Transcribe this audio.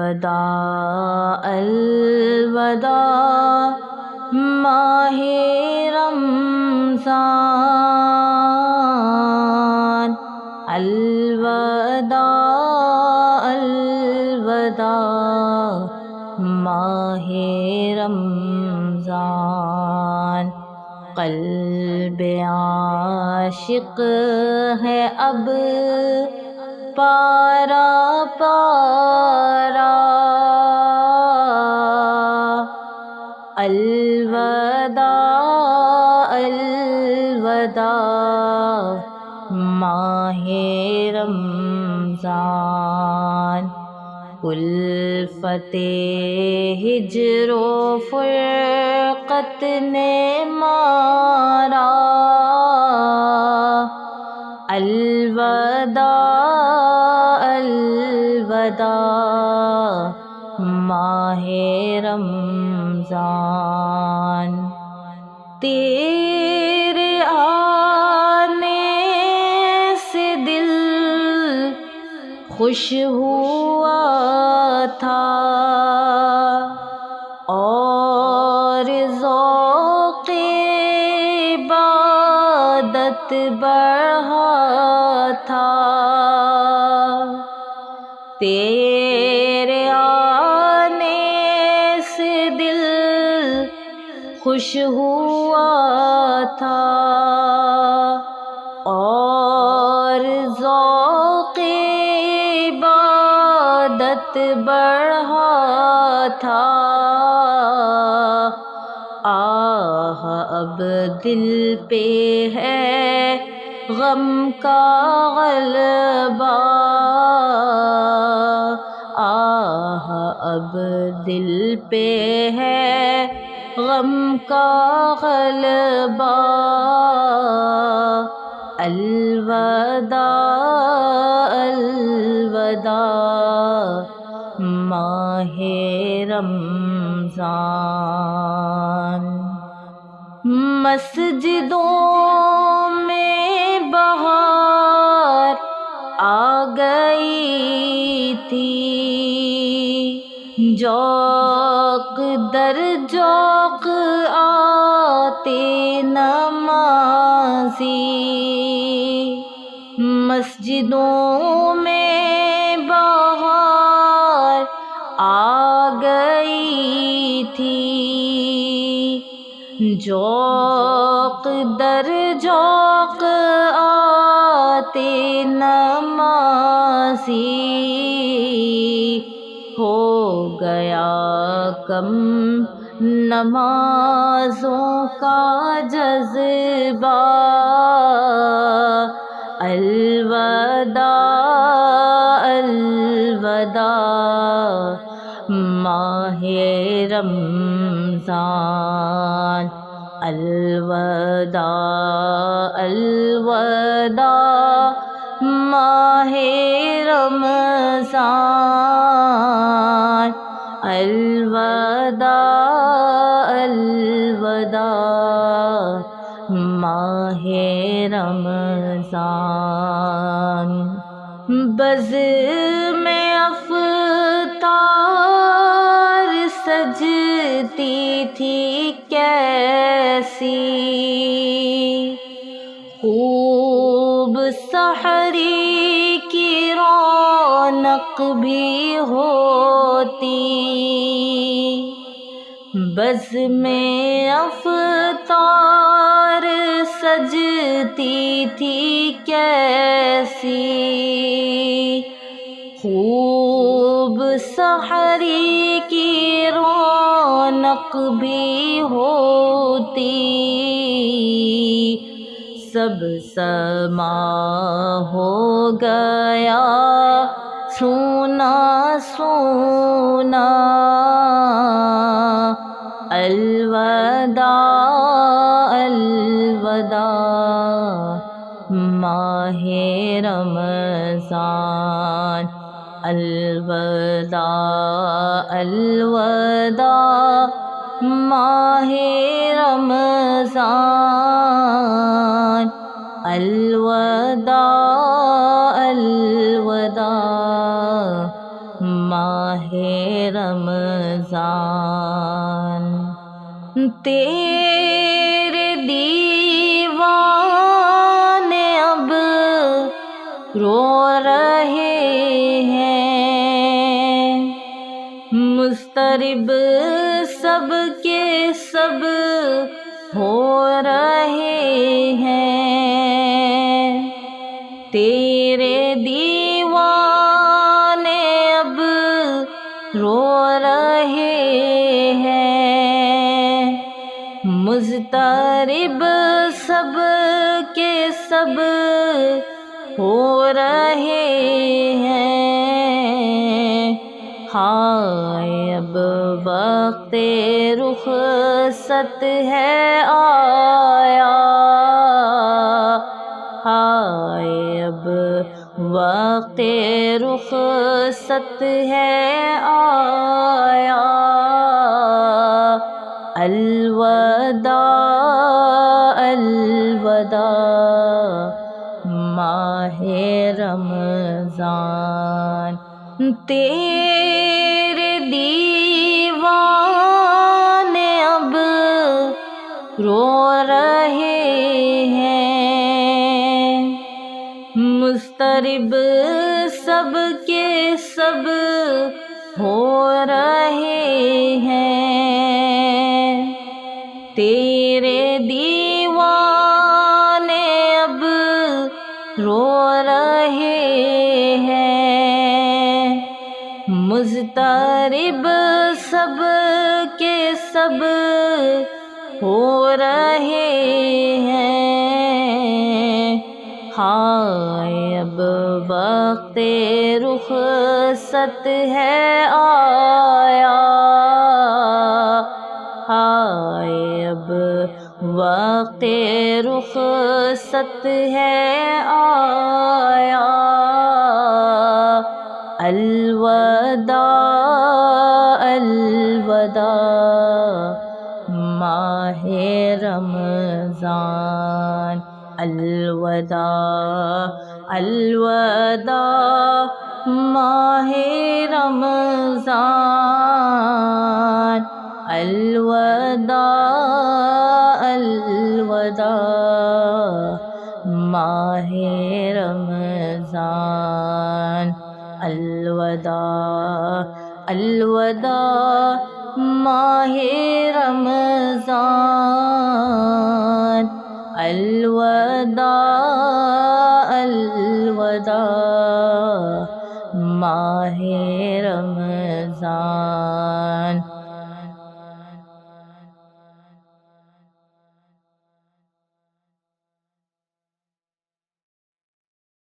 الوداع الوداع ماہ رمضان، الوداع الوداع ماہ رمضان، قلب عاشق ہے اب پارا پارا، الوداع الوداع ماہ رمضان، الفت ہجر و فرقت نے مارا، الوداع الوداع ماہ رمضان، تیرے آنے سے دل خوش ہوا تھا اور ذوق عبادت بڑھا تھا، تیرے آنے سے دل خوش ہوا تھا اور ذوق عبادت بڑھا تھا، آہ اب دل پہ ہے غم کا غلبہ، آہ اب دل پہ ہے غم کا غلبہ، الوداع الوداع ماہ رمضان، مسجدوں میں بہار آ گئی تھی، ذوق در ذوق آتے نمازی، مسجدوں میں بہار آ گئی تھی، ذوق در ذوق آتے نمازی، ہو گیا کم نمازوں کا جذبہ، الوداع الوداع ماہ رمضان، الوداع الوداع ماہ رمضان، الوداع الوداع ماہ رمضان، بزم افطار سجتی تھی کیسی، خوب سحری کی رونق بھی ہوتی، بزم افطار سجتی تھی کیسی، خوب سحری کی رونق بھی ہوتی، سب سما ہو گیا سونا سونا، الوداع الوداع ماہ رمضان الوداع الوداع ماہ رمضان الوداع الوداع ماہ رمضان تیرے دیوانے اب رو رہے ہیں مضطرب سب کے سب ہو رہے ہیں تیرے دیوانے اب رو رہے ہیں مضطرب سب کے سب ہو رہے ہیں ہائے اب وقت رخصت ہے آیا ہائے اب وقت رخصت ہے آیا الوداع الوداع ماہ رمضان تیرے دیوانے اب رو رہے ہیں مضطرب سب کے سب ہو رہے ہیں تیرے دیوانے اب رو رہے ہیں مضطرب سب کے سب ہو رہے ہیں ہائے اب وقت رخصت ہے آیا ہائے اب وقت رخصت ہے آیا الوداع الوداع ماہ رمضان الوداع الوداع ماہ رمضان الوداع الوداع ماہ رمضان الوداع الوداع ماہ رمضان الوداع الوداع ماہ رمضان